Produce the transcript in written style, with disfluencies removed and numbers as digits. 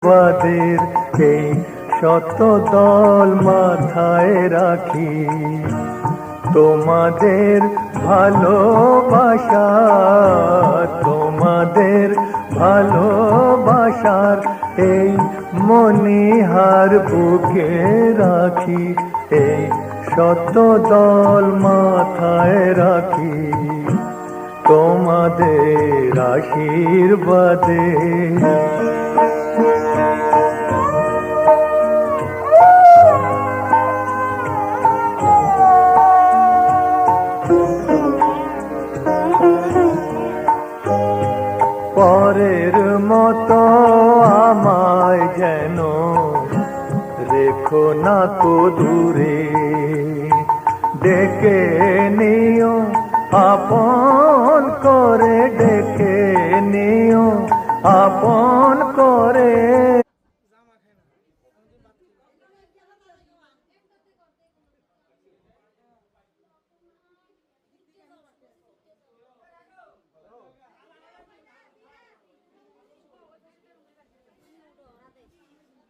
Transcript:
বাদের এই শত দল মাথায় রাখি, তোমাদের ভালোবাসা, তোমাদের ভালোবাসার এই মনিহার বুকে রাখি, এই শত দল মাথায় রাখি, তোমাদের আশীর্বাদে। পরের মতো আমায় যেন রেখো না কো দূরে, ডেকে নিও আপন করে, ডেকে নিও আপন করে।